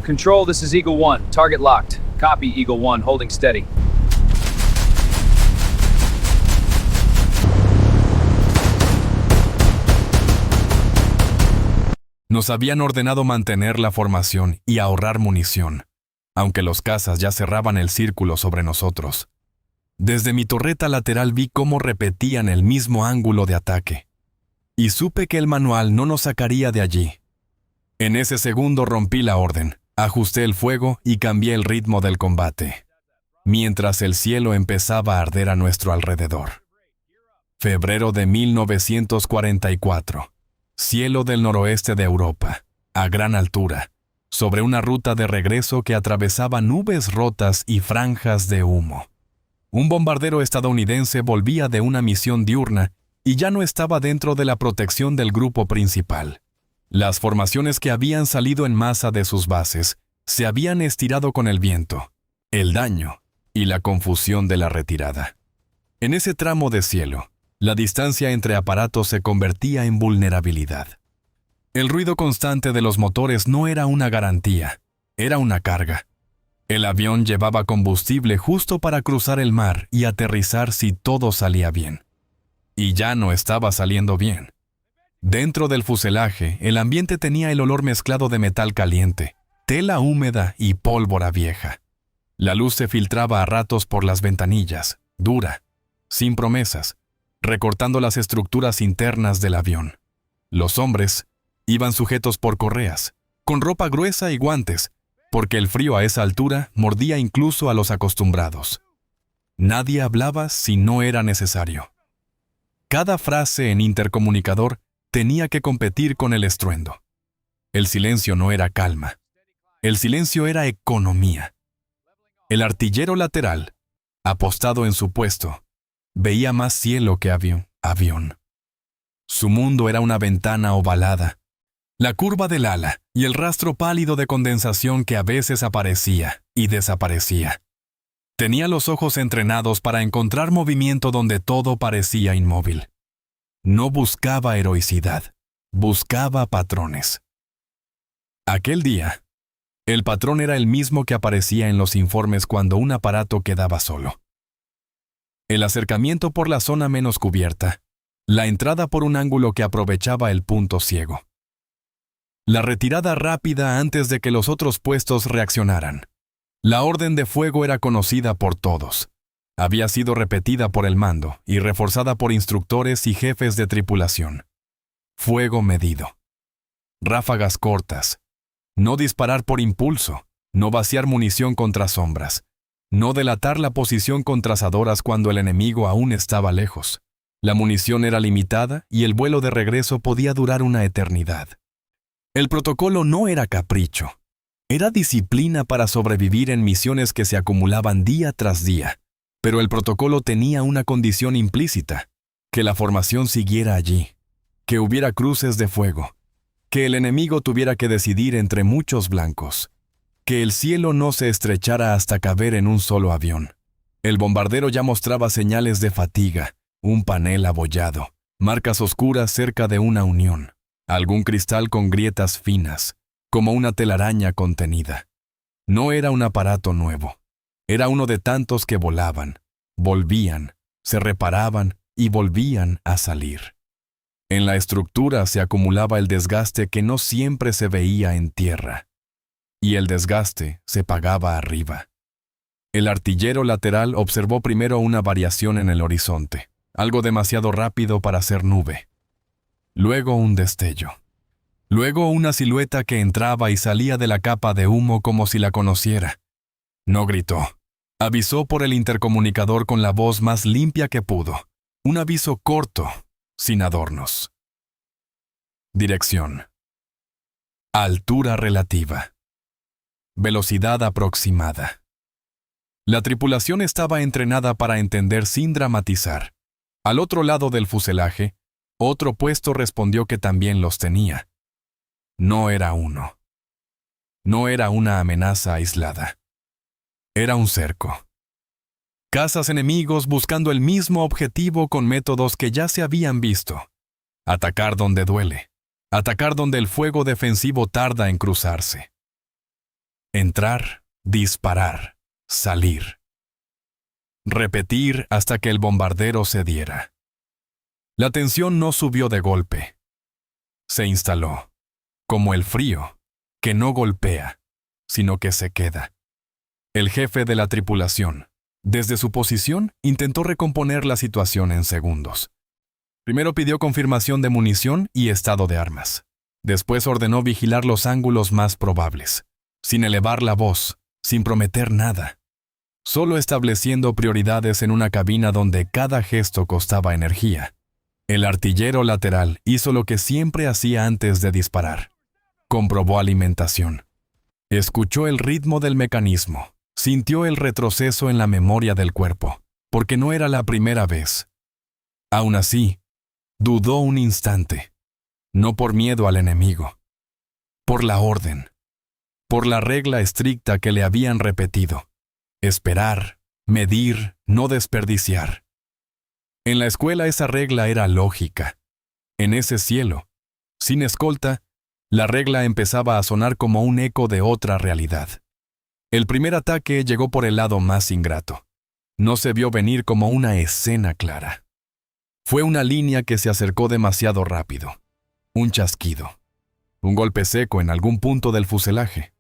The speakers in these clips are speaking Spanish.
Control, this is Eagle 1. Target locked. Copy, Eagle 1, holding steady. Nos habían ordenado mantener la formación y ahorrar munición, aunque los cazas ya cerraban el círculo sobre nosotros. Desde mi torreta lateral vi cómo repetían el mismo ángulo de ataque, y supe que el manual no nos sacaría de allí. En ese segundo rompí la orden, ajusté el fuego y cambié el ritmo del combate, mientras el cielo empezaba a arder a nuestro alrededor. Febrero de 1944. Cielo del noroeste de Europa, a gran altura, sobre una ruta de regreso que atravesaba nubes rotas y franjas de humo. Un bombardero estadounidense volvía de una misión diurna y ya no estaba dentro de la protección del grupo principal. Las formaciones que habían salido en masa de sus bases se habían estirado con el viento, el daño y la confusión de la retirada. En ese tramo de cielo, la distancia entre aparatos se convertía en vulnerabilidad. El ruido constante de los motores no era una garantía, era una carga. El avión llevaba combustible justo para cruzar el mar y aterrizar si todo salía bien. Y ya no estaba saliendo bien. Dentro del fuselaje, el ambiente tenía el olor mezclado de metal caliente, tela húmeda y pólvora vieja. La luz se filtraba a ratos por las ventanillas, dura, sin promesas, recortando las estructuras internas del avión. Los hombres iban sujetos por correas, con ropa gruesa y guantes, porque el frío a esa altura mordía incluso a los acostumbrados. Nadie hablaba si no era necesario. Cada frase en intercomunicador tenía que competir con el estruendo. El silencio no era calma. El silencio era economía. El artillero lateral, apostado en su puesto, veía más cielo que avión. Su mundo era una ventana ovalada, la curva del ala y el rastro pálido de condensación que a veces aparecía y desaparecía. Tenía los ojos entrenados para encontrar movimiento donde todo parecía inmóvil. No buscaba heroicidad, buscaba patrones. Aquel día, el patrón era el mismo que aparecía en los informes cuando un aparato quedaba solo. El acercamiento por la zona menos cubierta, la entrada por un ángulo que aprovechaba el punto ciego. La retirada rápida antes de que los otros puestos reaccionaran. La orden de fuego era conocida por todos. Había sido repetida por el mando y reforzada por instructores y jefes de tripulación. Fuego medido. Ráfagas cortas. No disparar por impulso. No vaciar munición contra sombras. No delatar la posición con trazadoras cuando el enemigo aún estaba lejos. La munición era limitada y el vuelo de regreso podía durar una eternidad. El protocolo no era capricho. Era disciplina para sobrevivir en misiones que se acumulaban día tras día. Pero el protocolo tenía una condición implícita: que la formación siguiera allí, que hubiera cruces de fuego, que el enemigo tuviera que decidir entre muchos blancos, que el cielo no se estrechara hasta caber en un solo avión. El bombardero ya mostraba señales de fatiga, un panel abollado, marcas oscuras cerca de una unión, algún cristal con grietas finas, como una telaraña contenida. No era un aparato nuevo. Era uno de tantos que volaban, volvían, se reparaban y volvían a salir. En la estructura se acumulaba el desgaste que no siempre se veía en tierra. Y el desgaste se pagaba arriba. El artillero lateral observó primero una variación en el horizonte, algo demasiado rápido para ser nube. Luego un destello. Luego una silueta que entraba y salía de la capa de humo como si la conociera. No gritó. Avisó por el intercomunicador con la voz más limpia que pudo. Un aviso corto, sin adornos. Dirección. Altura relativa. Velocidad aproximada. La tripulación estaba entrenada para entender sin dramatizar. Al otro lado del fuselaje, otro puesto respondió que también los tenía. No era uno. No era una amenaza aislada. Era un cerco. Cazas enemigos buscando el mismo objetivo con métodos que ya se habían visto. Atacar donde duele. Atacar donde el fuego defensivo tarda en cruzarse. Entrar, disparar, salir. Repetir hasta que el bombardero cediera. La tensión no subió de golpe. Se instaló, como el frío, que no golpea, sino que se queda. El jefe de la tripulación, desde su posición, intentó recomponer la situación en segundos. Primero pidió confirmación de munición y estado de armas. Después ordenó vigilar los ángulos más probables, sin elevar la voz, sin prometer nada, solo estableciendo prioridades en una cabina donde cada gesto costaba energía. El artillero lateral hizo lo que siempre hacía antes de disparar. Comprobó alimentación. Escuchó el ritmo del mecanismo. Sintió el retroceso en la memoria del cuerpo, porque no era la primera vez. Aún así, dudó un instante. No por miedo al enemigo. Por la orden. Por la regla estricta que le habían repetido. Esperar, medir, no desperdiciar. En la escuela esa regla era lógica. En ese cielo, sin escolta, la regla empezaba a sonar como un eco de otra realidad. El primer ataque llegó por el lado más ingrato. No se vio venir como una escena clara. Fue una línea que se acercó demasiado rápido. Un chasquido. Un golpe seco en algún punto del fuselaje.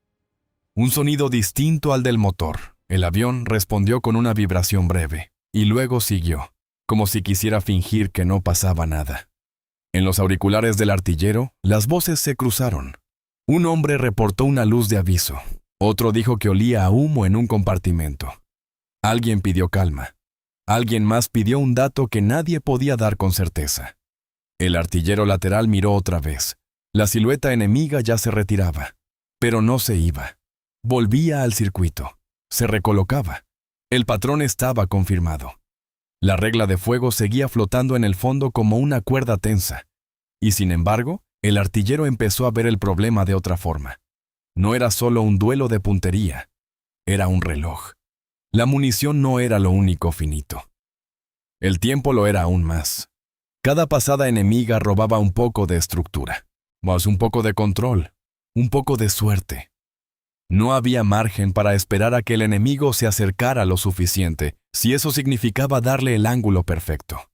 Un sonido distinto al del motor. El avión respondió con una vibración breve, y luego siguió, como si quisiera fingir que no pasaba nada. En los auriculares del artillero, las voces se cruzaron. Un hombre reportó una luz de aviso. Otro dijo que olía a humo en un compartimento. Alguien pidió calma. Alguien más pidió un dato que nadie podía dar con certeza. El artillero lateral miró otra vez. La silueta enemiga ya se retiraba, pero no se iba. Volvía al circuito. Se recolocaba. El patrón estaba confirmado. La regla de fuego seguía flotando en el fondo como una cuerda tensa. Y sin embargo, el artillero empezó a ver el problema de otra forma. No era solo un duelo de puntería. Era un reloj. La munición no era lo único finito. El tiempo lo era aún más. Cada pasada enemiga robaba un poco de estructura, más un poco de control, un poco de suerte. No había margen para esperar a que el enemigo se acercara lo suficiente, si eso significaba darle el ángulo perfecto.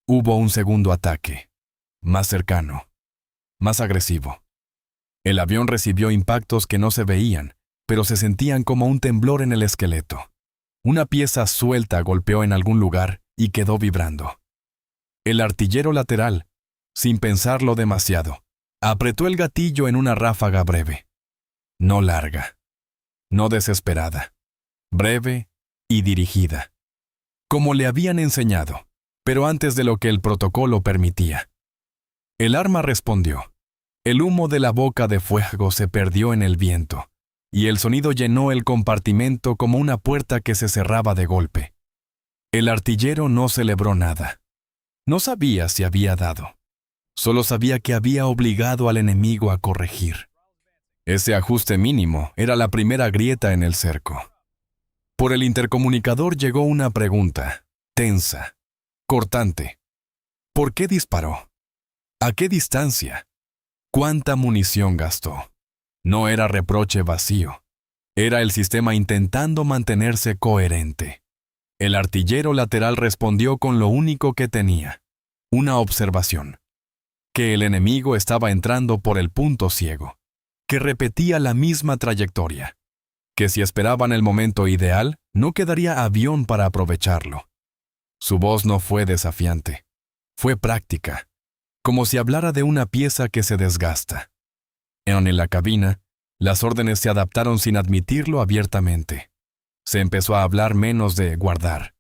Hubo un segundo ataque, más cercano, más agresivo. El avión recibió impactos que no se veían, pero se sentían como un temblor en el esqueleto. Una pieza suelta golpeó en algún lugar y quedó vibrando. El artillero lateral, sin pensarlo demasiado, apretó el gatillo en una ráfaga breve. No larga, no desesperada, breve y dirigida, como le habían enseñado, pero antes de lo que el protocolo permitía. El arma respondió. El humo de la boca de fuego se perdió en el viento, y el sonido llenó el compartimento como una puerta que se cerraba de golpe. El artillero no celebró nada. No sabía si había dado. Solo sabía que había obligado al enemigo a corregir. Ese ajuste mínimo era la primera grieta en el cerco. Por el intercomunicador llegó una pregunta, tensa, cortante. ¿Por qué disparó? ¿A qué distancia? ¿Cuánta munición gastó? No era reproche vacío. Era el sistema intentando mantenerse coherente. El artillero lateral respondió con lo único que tenía, una observación. Que el enemigo estaba entrando por el punto ciego. Que repetía la misma trayectoria. Que si esperaban el momento ideal, no quedaría avión para aprovecharlo. Su voz no fue desafiante. Fue práctica. Como si hablara de una pieza que se desgasta. En la cabina, las órdenes se adaptaron sin admitirlo abiertamente. Se empezó a hablar menos de guardar,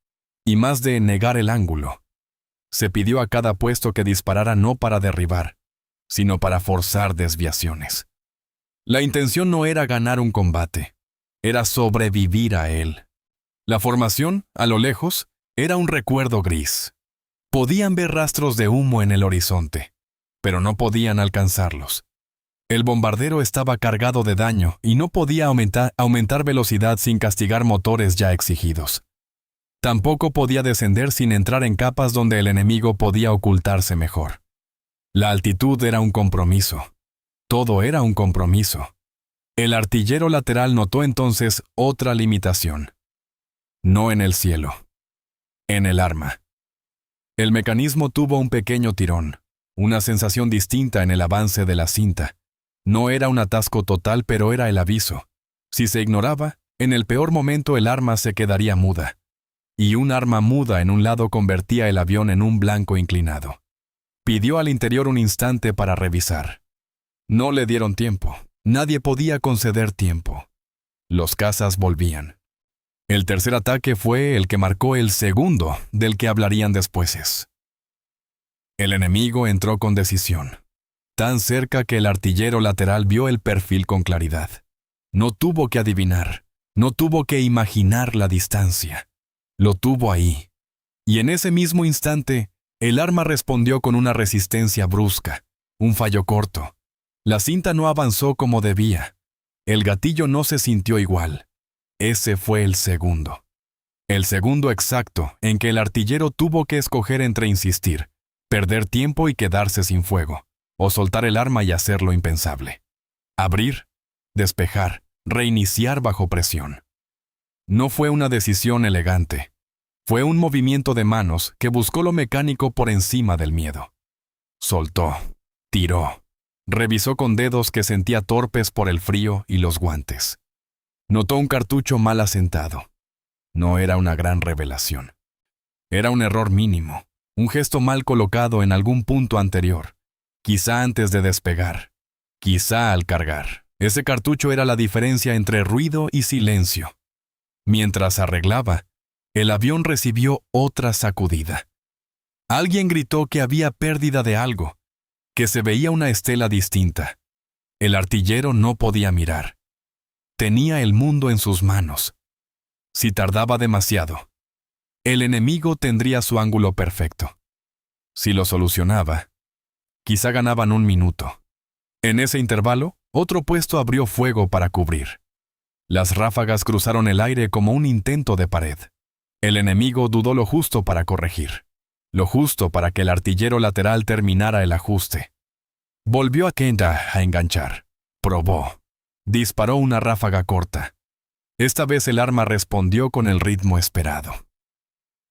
y más de negar el ángulo. Se pidió a cada puesto que disparara no para derribar, sino para forzar desviaciones. La intención no era ganar un combate, era sobrevivir a él. La formación, a lo lejos, era un recuerdo gris. Podían ver rastros de humo en el horizonte, pero no podían alcanzarlos. El bombardero estaba cargado de daño y no podía aumentar velocidad sin castigar motores ya exigidos. Tampoco podía descender sin entrar en capas donde el enemigo podía ocultarse mejor. La altitud era un compromiso. Todo era un compromiso. El artillero lateral notó entonces otra limitación. No en el cielo, en el arma. El mecanismo tuvo un pequeño tirón, una sensación distinta en el avance de la cinta. No era un atasco total, pero era el aviso. Si se ignoraba, en el peor momento el arma se quedaría muda. Y un arma muda en un lado convertía el avión en un blanco inclinado. Pidió al interior un instante para revisar. No le dieron tiempo. Nadie podía conceder tiempo. Los cazas volvían. El tercer ataque fue el que marcó el segundo del que hablarían después. El enemigo entró con decisión, tan cerca que el artillero lateral vio el perfil con claridad. No tuvo que adivinar, no tuvo que imaginar la distancia. Lo tuvo ahí. Y en ese mismo instante, el arma respondió con una resistencia brusca, un fallo corto. La cinta no avanzó como debía. El gatillo no se sintió igual. Ese fue el segundo. El segundo exacto en que el artillero tuvo que escoger entre insistir, perder tiempo y quedarse sin fuego, o soltar el arma y hacer lo impensable. Abrir, despejar, reiniciar bajo presión. No fue una decisión elegante. Fue un movimiento de manos que buscó lo mecánico por encima del miedo. Soltó, tiró. Revisó con dedos que sentía torpes por el frío y los guantes. Notó un cartucho mal asentado. No era una gran revelación. Era un error mínimo, un gesto mal colocado en algún punto anterior, quizá antes de despegar, quizá al cargar. Ese cartucho era la diferencia entre ruido y silencio. Mientras arreglaba, el avión recibió otra sacudida. Alguien gritó que había pérdida de algo, que se veía una estela distinta. El artillero no podía mirar. Tenía el mundo en sus manos. Si tardaba demasiado, el enemigo tendría su ángulo perfecto. Si lo solucionaba, quizá ganaban un minuto. En ese intervalo, otro puesto abrió fuego para cubrir. Las ráfagas cruzaron el aire como un intento de pared. El enemigo dudó lo justo para corregir. Lo justo para que el artillero lateral terminara el ajuste. Volvió a Kenda a enganchar. Probó. Disparó una ráfaga corta. Esta vez el arma respondió con el ritmo esperado.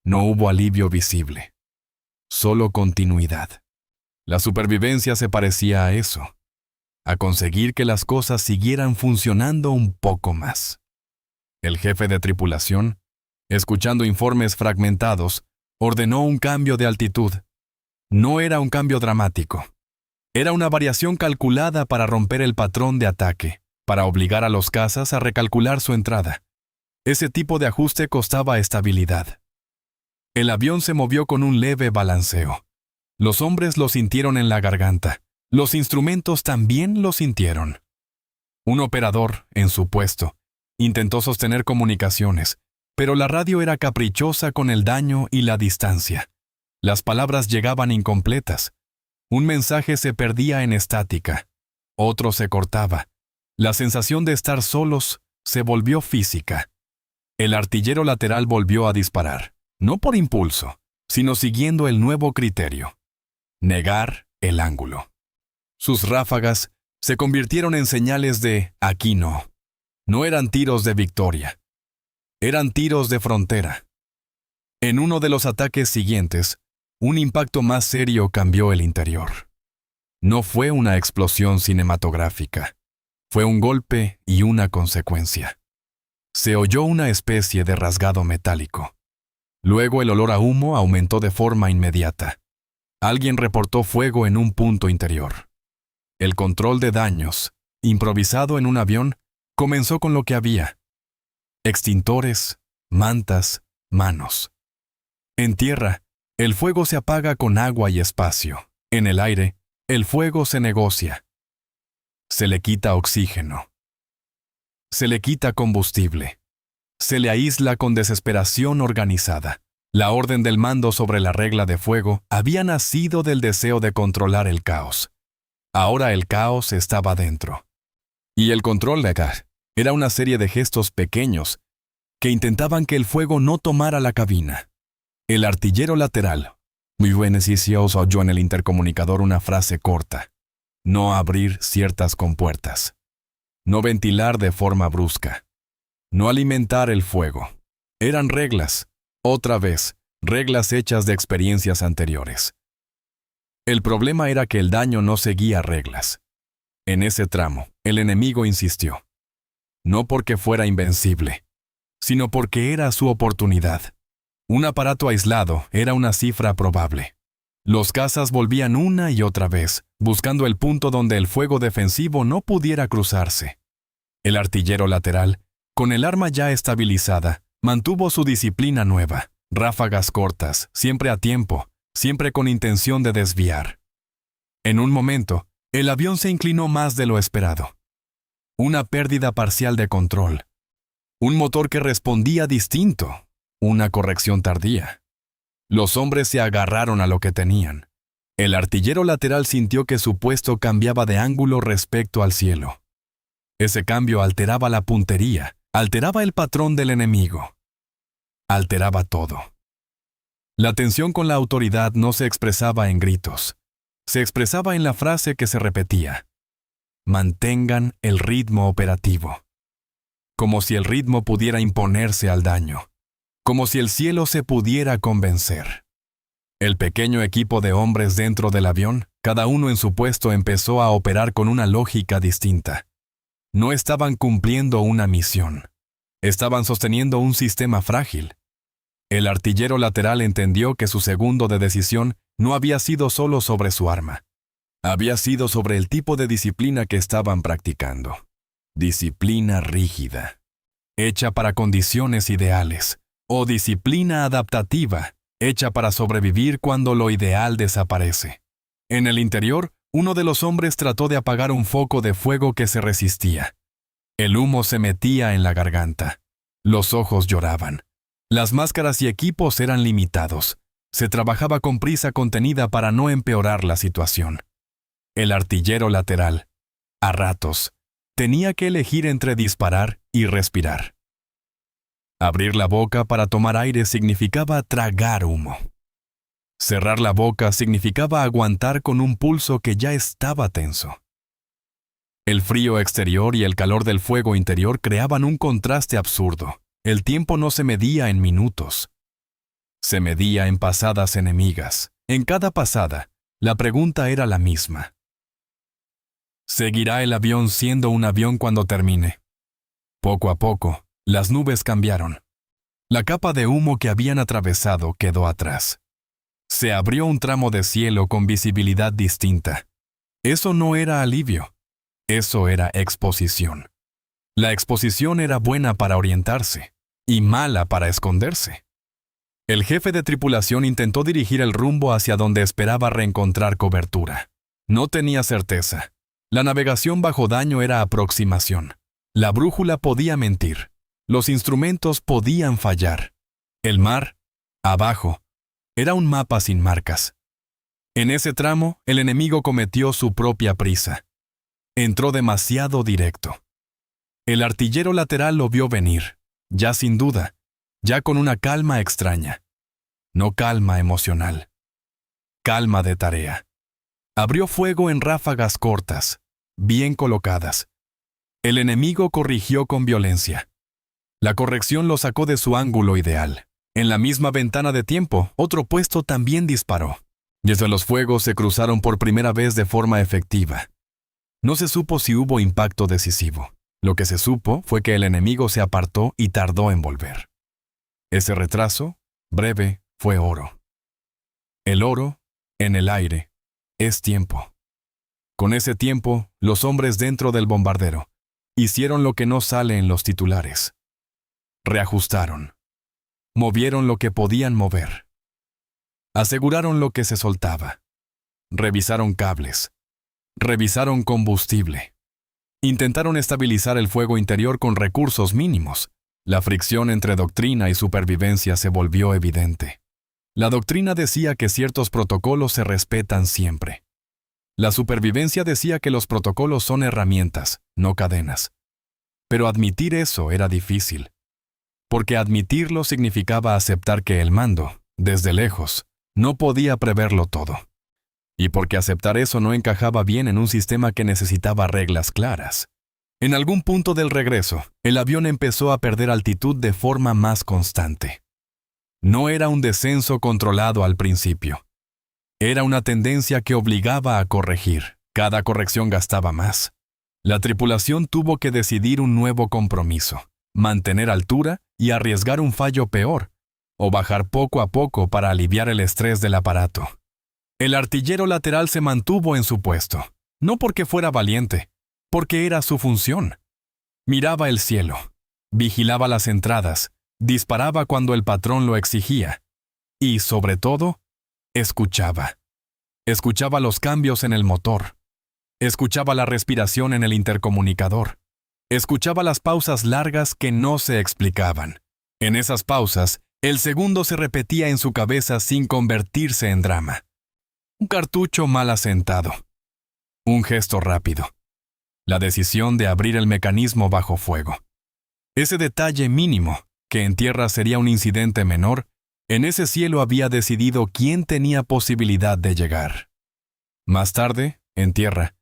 No hubo alivio visible. Solo continuidad. La supervivencia se parecía a eso. A conseguir que las cosas siguieran funcionando un poco más. El jefe de tripulación, escuchando informes fragmentados, ordenó un cambio de altitud. No era un cambio dramático. Era una variación calculada para romper el patrón de ataque, para obligar a los cazas a recalcular su entrada. Ese tipo de ajuste costaba estabilidad. El avión se movió con un leve balanceo. Los hombres lo sintieron en la garganta. Los instrumentos también lo sintieron. Un operador, en su puesto, intentó sostener comunicaciones, pero la radio era caprichosa con el daño y la distancia. Las palabras llegaban incompletas. Un mensaje se perdía en estática. Otro se cortaba. La sensación de estar solos se volvió física. El artillero lateral volvió a disparar, no por impulso, sino siguiendo el nuevo criterio: negar el ángulo. Sus ráfagas se convirtieron en señales de «aquí no». No eran tiros de victoria. Eran tiros de frontera. En uno de los ataques siguientes, un impacto más serio cambió el interior. No fue una explosión cinematográfica. Fue un golpe y una consecuencia. Se oyó una especie de rasgado metálico. Luego el olor a humo aumentó de forma inmediata. Alguien reportó fuego en un punto interior. El control de daños, improvisado en un avión, comenzó con lo que había: extintores, mantas, manos. En tierra, el fuego se apaga con agua y espacio. En el aire, el fuego se negocia. Se le quita oxígeno. Se le quita combustible. Se le aísla con desesperación organizada. La orden del mando sobre la regla de fuego había nacido del deseo de controlar el caos. Ahora el caos estaba dentro. Y el control de gas era una serie de gestos pequeños que intentaban que el fuego no tomara la cabina. El artillero lateral, muy beneficioso, oyó en el intercomunicador una frase corta: no abrir ciertas compuertas. No ventilar de forma brusca. No alimentar el fuego. Eran reglas, otra vez, reglas hechas de experiencias anteriores. El problema era que el daño no seguía reglas. En ese tramo, el enemigo insistió. No porque fuera invencible, sino porque era su oportunidad. Un aparato aislado era una cifra probable. Los cazas volvían una y otra vez, buscando el punto donde el fuego defensivo no pudiera cruzarse. El artillero lateral, con el arma ya estabilizada, mantuvo su disciplina nueva, ráfagas cortas, siempre a tiempo, siempre con intención de desviar. En un momento, el avión se inclinó más de lo esperado. Una pérdida parcial de control. Un motor que respondía distinto. Una corrección tardía. Los hombres se agarraron a lo que tenían. El artillero lateral sintió que su puesto cambiaba de ángulo respecto al cielo. Ese cambio alteraba la puntería, alteraba el patrón del enemigo. Alteraba todo. La tensión con la autoridad no se expresaba en gritos. Se expresaba en la frase que se repetía. Mantengan el ritmo operativo. Como si el ritmo pudiera imponerse al daño. Como si el cielo se pudiera convencer. El pequeño equipo de hombres dentro del avión, cada uno en su puesto, empezó a operar con una lógica distinta. No estaban cumpliendo una misión. Estaban sosteniendo un sistema frágil. El artillero lateral entendió que su segundo de decisión no había sido solo sobre su arma. Había sido sobre el tipo de disciplina que estaban practicando. Disciplina rígida, hecha para condiciones ideales, o disciplina adaptativa, hecha para sobrevivir cuando lo ideal desaparece. En el interior, uno de los hombres trató de apagar un foco de fuego que se resistía. El humo se metía en la garganta. Los ojos lloraban. Las máscaras y equipos eran limitados. Se trabajaba con prisa contenida para no empeorar la situación. El artillero lateral, a ratos, tenía que elegir entre disparar y respirar. Abrir la boca para tomar aire significaba tragar humo. Cerrar la boca significaba aguantar con un pulso que ya estaba tenso. El frío exterior y el calor del fuego interior creaban un contraste absurdo. El tiempo no se medía en minutos. Se medía en pasadas enemigas. En cada pasada, la pregunta era la misma. ¿Seguirá el avión siendo un avión cuando termine? Poco a poco, las nubes cambiaron. La capa de humo que habían atravesado quedó atrás. Se abrió un tramo de cielo con visibilidad distinta. Eso no era alivio. Eso era exposición. La exposición era buena para orientarse y mala para esconderse. El jefe de tripulación intentó dirigir el rumbo hacia donde esperaba reencontrar cobertura. No tenía certeza. La navegación bajo daño era aproximación. La brújula podía mentir. Los instrumentos podían fallar. El mar, abajo, era un mapa sin marcas. En ese tramo, el enemigo cometió su propia prisa. Entró demasiado directo. El artillero lateral lo vio venir, ya sin duda, ya con una calma extraña. No calma emocional. Calma de tarea. Abrió fuego en ráfagas cortas, bien colocadas. El enemigo corrigió con violencia. La corrección lo sacó de su ángulo ideal. En la misma ventana de tiempo, otro puesto también disparó. Desde los fuegos se cruzaron por primera vez de forma efectiva. No se supo si hubo impacto decisivo. Lo que se supo fue que el enemigo se apartó y tardó en volver. Ese retraso, breve, fue oro. El oro, en el aire, es tiempo. Con ese tiempo, los hombres dentro del bombardero hicieron lo que no sale en los titulares. Reajustaron. Movieron lo que podían mover. Aseguraron lo que se soltaba. Revisaron cables. Revisaron combustible. Intentaron estabilizar el fuego interior con recursos mínimos. La fricción entre doctrina y supervivencia se volvió evidente. La doctrina decía que ciertos protocolos se respetan siempre. La supervivencia decía que los protocolos son herramientas, no cadenas. Pero admitir eso era difícil. Porque admitirlo significaba aceptar que el mando, desde lejos, no podía preverlo todo. Y porque aceptar eso no encajaba bien en un sistema que necesitaba reglas claras. En algún punto del regreso, el avión empezó a perder altitud de forma más constante. No era un descenso controlado al principio. Era una tendencia que obligaba a corregir. Cada corrección gastaba más. La tripulación tuvo que decidir un nuevo compromiso: mantener altura y arriesgar un fallo peor, o bajar poco a poco para aliviar el estrés del aparato. El artillero lateral se mantuvo en su puesto, no porque fuera valiente, porque era su función. Miraba el cielo, vigilaba las entradas, disparaba cuando el patrón lo exigía y, sobre todo, escuchaba. Escuchaba los cambios en el motor. Escuchaba la respiración en el intercomunicador. Escuchaba las pausas largas que no se explicaban. En esas pausas, el segundo se repetía en su cabeza sin convertirse en drama. Un cartucho mal asentado. Un gesto rápido. La decisión de abrir el mecanismo bajo fuego. Ese detalle mínimo, que en tierra sería un incidente menor, en ese cielo había decidido quién tenía posibilidad de llegar. Más tarde, en tierra,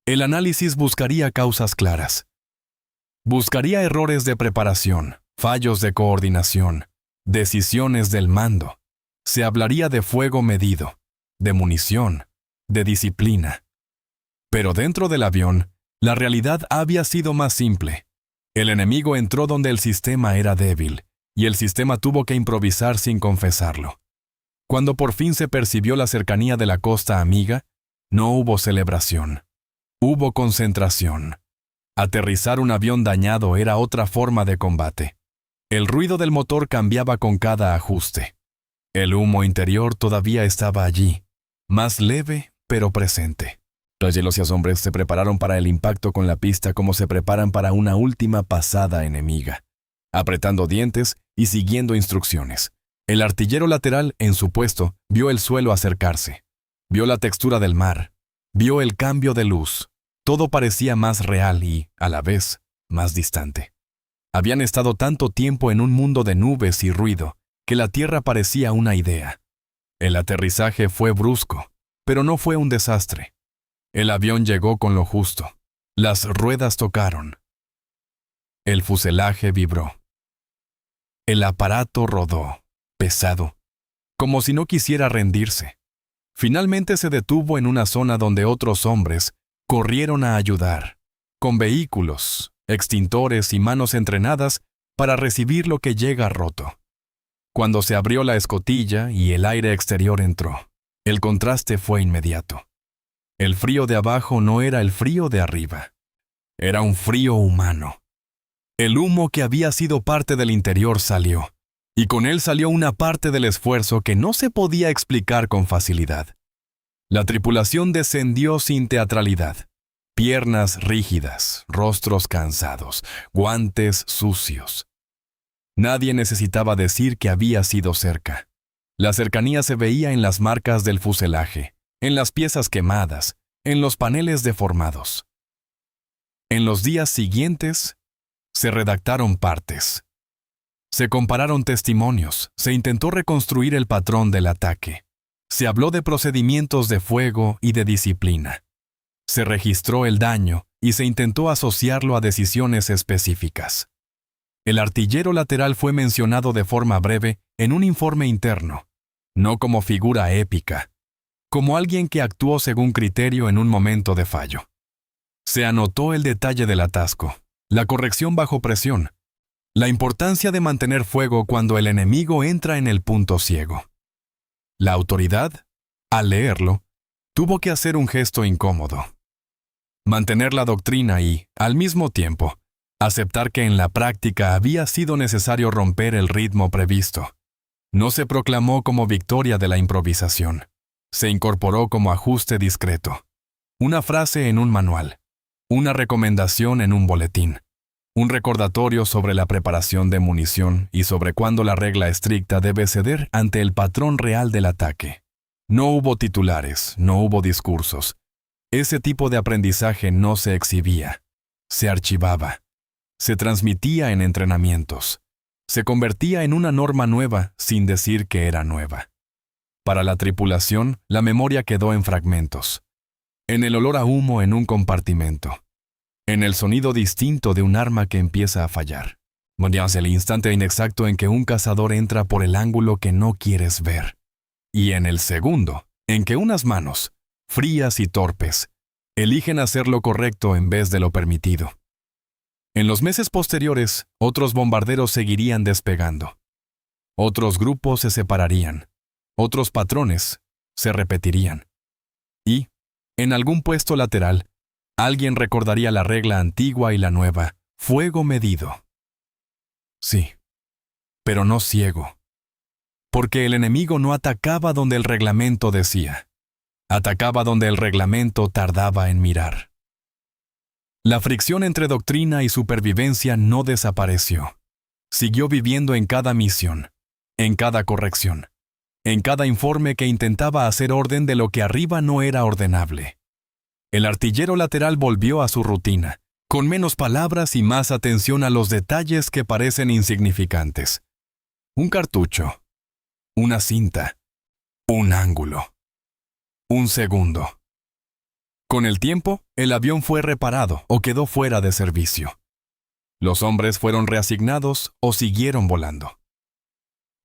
el análisis buscaría causas claras. Buscaría errores de preparación, fallos de coordinación, decisiones del mando. Se hablaría de fuego medido, de munición, de disciplina. Pero dentro del avión, la realidad había sido más simple. El enemigo entró donde el sistema era débil, y el sistema tuvo que improvisar sin confesarlo. Cuando por fin se percibió la cercanía de la costa amiga, no hubo celebración. Hubo concentración. Aterrizar un avión dañado era otra forma de combate. El ruido del motor cambiaba con cada ajuste. El humo interior todavía estaba allí, más leve pero presente. Los Yelosias hombres se prepararon para el impacto con la pista como se preparan para una última pasada enemiga, apretando dientes y siguiendo instrucciones. El artillero lateral, en su puesto, vio el suelo acercarse. Vio la textura del mar. Vio el cambio de luz. Todo parecía más real y, a la vez, más distante. Habían estado tanto tiempo en un mundo de nubes y ruido que la tierra parecía una idea. El aterrizaje fue brusco, pero no fue un desastre. El avión llegó con lo justo. Las ruedas tocaron. El fuselaje vibró. El aparato rodó, pesado, como si no quisiera rendirse. Finalmente se detuvo en una zona donde otros hombres corrieron a ayudar, con vehículos, extintores y manos entrenadas para recibir lo que llega roto. Cuando se abrió la escotilla y el aire exterior entró, el contraste fue inmediato. El frío de abajo no era el frío de arriba. Era un frío humano. El humo que había sido parte del interior salió, y con él salió una parte del esfuerzo que no se podía explicar con facilidad. La tripulación descendió sin teatralidad. Piernas rígidas, rostros cansados, guantes sucios. Nadie necesitaba decir que había sido cerca. La cercanía se veía en las marcas del fuselaje, en las piezas quemadas, en los paneles deformados. En los días siguientes, se redactaron partes. Se compararon testimonios, se intentó reconstruir el patrón del ataque. Se habló de procedimientos de fuego y de disciplina. Se registró el daño y se intentó asociarlo a decisiones específicas. El artillero lateral fue mencionado de forma breve en un informe interno, no como figura épica, como alguien que actuó según criterio en un momento de fallo. Se anotó el detalle del atasco, la corrección bajo presión, la importancia de mantener fuego cuando el enemigo entra en el punto ciego. La autoridad, al leerlo, tuvo que hacer un gesto incómodo. Mantener la doctrina y, al mismo tiempo, aceptar que en la práctica había sido necesario romper el ritmo previsto. No se proclamó como victoria de la improvisación. Se incorporó como ajuste discreto. Una frase en un manual. Una recomendación en un boletín. Un recordatorio sobre la preparación de munición y sobre cuándo la regla estricta debe ceder ante el patrón real del ataque. No hubo titulares, no hubo discursos. Ese tipo de aprendizaje no se exhibía. Se archivaba. Se transmitía en entrenamientos. Se convertía en una norma nueva sin decir que era nueva. Para la tripulación, la memoria quedó en fragmentos. En el olor a humo en un compartimento. en el sonido distinto de un arma que empieza a fallar. Es el instante inexacto en que un cazador entra por el ángulo que no quieres ver. Y en el segundo, en que unas manos, frías y torpes, eligen hacer lo correcto en vez de lo permitido. En los meses posteriores, otros bombarderos seguirían despegando. Otros grupos se separarían. Otros patrones se repetirían. Y, en algún puesto lateral, alguien recordaría la regla antigua y la nueva: fuego medido. Sí, pero no ciego. Porque el enemigo no atacaba donde el reglamento decía. Atacaba donde el reglamento tardaba en mirar. La fricción entre doctrina y supervivencia no desapareció. Siguió viviendo en cada misión, en cada corrección, en cada informe que intentaba hacer orden de lo que arriba no era ordenable. El artillero lateral volvió a su rutina, con menos palabras y más atención a los detalles que parecen insignificantes. Un cartucho, una cinta, un ángulo, un segundo. Con el tiempo, el avión fue reparado o quedó fuera de servicio. Los hombres fueron reasignados o siguieron volando.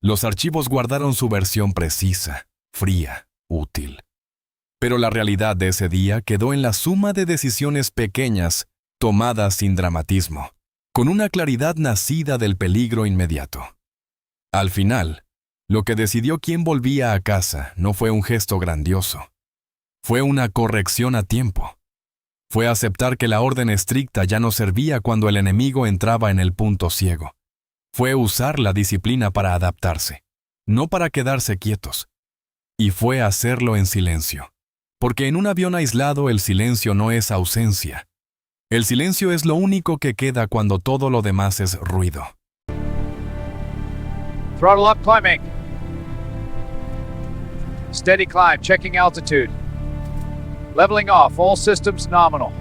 Los archivos guardaron su versión precisa, fría, útil. Pero la realidad de ese día quedó en la suma de decisiones pequeñas tomadas sin dramatismo, con una claridad nacida del peligro inmediato. Al final, lo que decidió quién volvía a casa no fue un gesto grandioso. Fue una corrección a tiempo. Fue aceptar que la orden estricta ya no servía cuando el enemigo entraba en el punto ciego. Fue usar la disciplina para adaptarse, no para quedarse quietos. Y fue hacerlo en silencio. Porque en un avión aislado el silencio no es ausencia. El silencio es lo único que queda cuando todo lo demás es ruido. Throttle up, climbing. Steady climb, checking altitude. Leveling off, all systems nominal.